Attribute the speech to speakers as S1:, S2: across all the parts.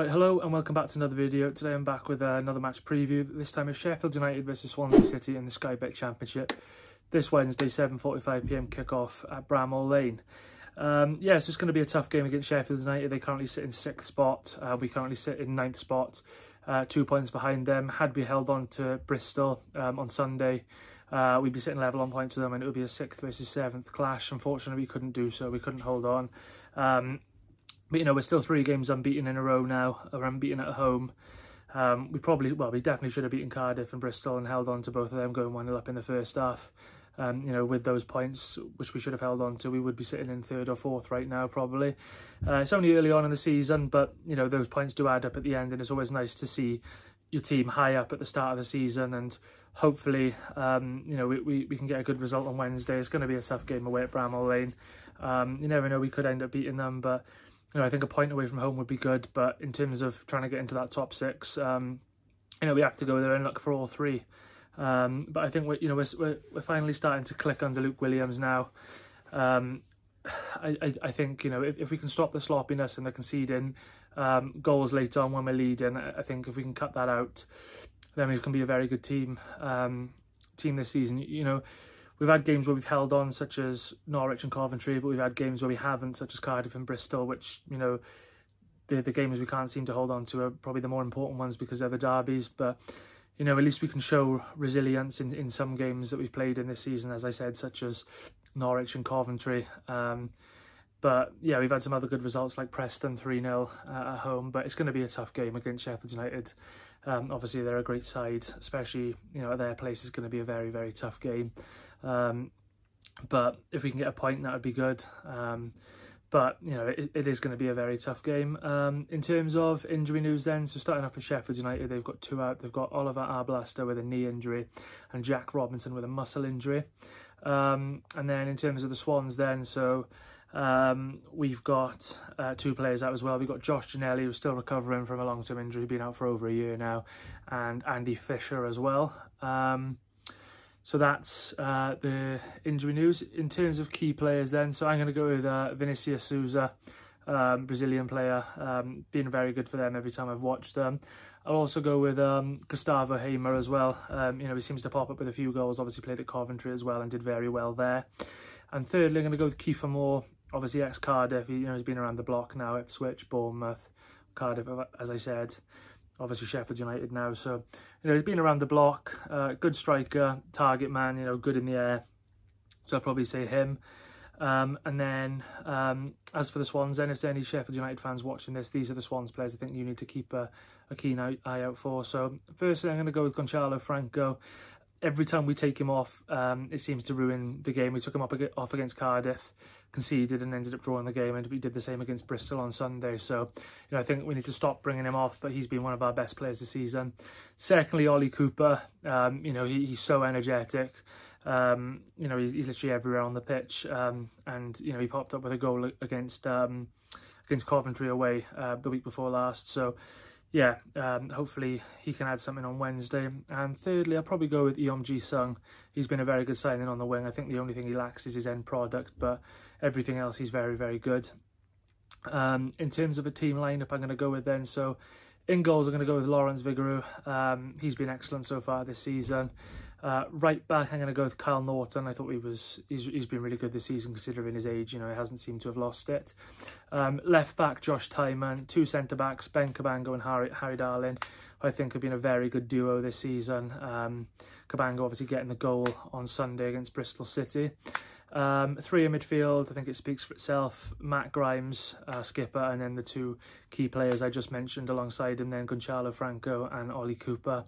S1: Right, hello and welcome back to another video. Today I'm back with another match preview. This time it's Sheffield United versus Swansea City in the Sky Bet Championship. This Wednesday, 7:45 PM kickoff at Bramall Lane. Yes, it's going to be a tough game against Sheffield United. They currently sit in 6th spot. We currently sit in 9th spot, 2 points behind them. Had we held on to Bristol on Sunday, we'd be sitting level on points with them and it would be a 6th versus 7th clash. Unfortunately, we couldn't do so. We couldn't hold on. But, you know, we're still 3 games unbeaten in a row now. We're unbeaten at home. We definitely should have beaten Cardiff and Bristol and held on to both of them, going 1-0 up in the first half. You know, with those points, which we should have held on to, we would be sitting in 3rd or 4th right now, probably. It's only early on in the season, but, you know, those points do add up at the end, and it's always nice to see your team high up at the start of the season, and hopefully, you know, we can get a good result on Wednesday. It's going to be a tough game away at Bramall Lane. You never know, we could end up beating them, but you know, I think a point away from home would be good, but in terms of trying to get into that top 6, you know, we have to go there and look for all 3. But I think we're finally starting to click under Luke Williams now. I think, you know, if we can stop the sloppiness and the conceding goals late on when we're leading, I think if we can cut that out, then we can be a very good team this season. You know, we've had games where we've held on, such as Norwich and Coventry, but we've had games where we haven't, such as Cardiff and Bristol, which, you know, the games we can't seem to hold on to are probably the more important ones because they're the derbies. But, you know, at least we can show resilience in some games that we've played in this season, as I said, such as Norwich and Coventry. But, yeah, we've had some other good results like Preston 3-0 at home, but it's going to be a tough game against Sheffield United. Obviously, they're a great side, especially, you know, at their place is going to be a very, very tough game. But if we can get a point, that would be good. But, you know, it is going to be a very tough game. In terms of injury news then, so starting off with Sheffield United, they've got 2 out. They've got Oliver Arblaster with a knee injury and Jack Robinson with a muscle injury. And then in terms of the Swans then, so we've got 2 players out as well. We've got Josh Ginnelly, who's still recovering from a long-term injury, been out for over a year now, and Andy Fisher as well. So that's the injury news. In terms of key players then, so I'm going to go with Vinicius Souza, Brazilian player, been very good for them every time I've watched them. I'll also go with Gustavo Hamer as well. You know, he seems to pop up with a few goals, obviously played at Coventry as well and did very well there. And thirdly, I'm going to go with Kiefer Moore, obviously ex-Cardiff. You know, he's been around the block now, Ipswich, Bournemouth, Cardiff, as I said. Obviously Sheffield United now, so, you know, he's been around the block, good striker, target man, you know, good in the air, so I'll probably say him. And then as for the Swans then, if there's any Sheffield United fans watching this, these are the Swans players I think you need to keep a keen eye out for. So firstly, I'm going to go with Gonçalo Franco. Every time we take him off, it seems to ruin the game. We took him off against Cardiff, conceded and ended up drawing the game, and we did the same against Bristol on Sunday. So, you know, I think we need to stop bringing him off, but he's been one of our best players this season. Secondly, Ollie Cooper, you know, he's so energetic. You know, he's literally everywhere on the pitch, and, you know, he popped up with a goal against Coventry away the week before last. So, yeah, hopefully he can add something on Wednesday. And thirdly, I'll probably go with Eom Ji-sung. He's been a very good signing on the wing. I think the only thing he lacks is his end product, but everything else he's very, very good. In terms of a team lineup, I'm going to go with then, so in goals I'm going to go with Lawrence Vigouroux. He's been excellent so far this season. Right back, I'm going to go with Kyle Norton. I thought he's been really good this season considering his age. You know, he hasn't seemed to have lost it. Left back, Josh Tyman. 2 centre backs, Ben Cabango and Harry Darling, who I think have been a very good duo this season. Cabango obviously getting the goal on Sunday against Bristol City. 3 in midfield, I think it speaks for itself. Matt Grimes, skipper, and then the 2 key players I just mentioned alongside him then, Gonçalo Franco and Ollie Cooper.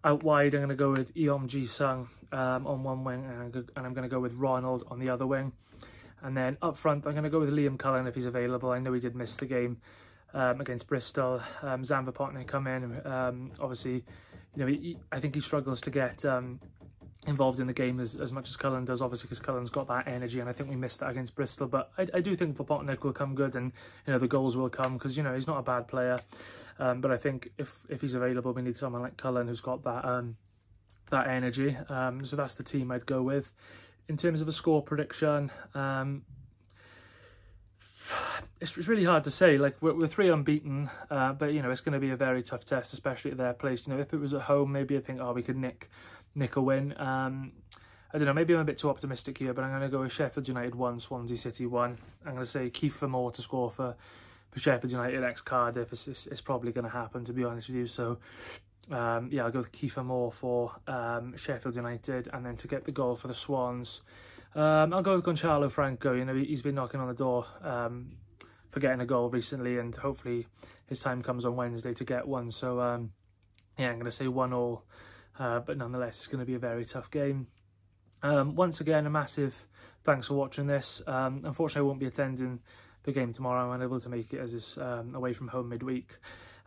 S1: Out wide, I'm going to go with Eom Ji-sung on one wing, and I'm going to go with Ronald on the other wing. And then up front, I'm going to go with Liam Cullen if he's available. I know he did miss the game against Bristol. Zan Vapotnik come in. Obviously, you know, I think he struggles to get involved in the game as much as Cullen does, obviously, because Cullen's got that energy, and I think we missed that against Bristol. But I do think Vapotnik will come good, and, you know, the goals will come because, you know, he's not a bad player. But I think if he's available, we need someone like Cullen who's got that energy. So that's the team I'd go with. In terms of a score prediction, It's really hard to say. Like, we're 3 unbeaten, but, you know, it's going to be a very tough test, especially at their place. You know, if it was at home, maybe I think, oh, we could nick a win. I don't know, maybe I'm a bit too optimistic here, but I'm going to go with Sheffield United 1, Swansea City 1. I'm going to say Kiefer Moore to score for Sheffield United ex Cardiff. It's probably going to happen, to be honest with you. So, yeah, I'll go with Kiefer Moore for Sheffield United, and then to get the goal for the Swans, I'll go with Gonçalo Franco. You know, he's been knocking on the door for getting a goal recently, and hopefully his time comes on Wednesday to get one. So, yeah, I'm going to say 1-1, but nonetheless, it's going to be a very tough game. Once again, a massive thanks for watching this. Unfortunately, I won't be attending the game tomorrow. I'm unable to make it as it's away from home midweek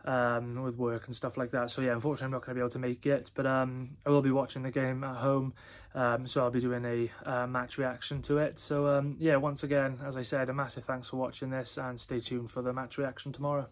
S1: with work and stuff like that. So yeah, unfortunately, I'm not going to be able to make it, but I will be watching the game at home. So I'll be doing a match reaction to it. So yeah, once again, as I said, a massive thanks for watching this, and stay tuned for the match reaction tomorrow.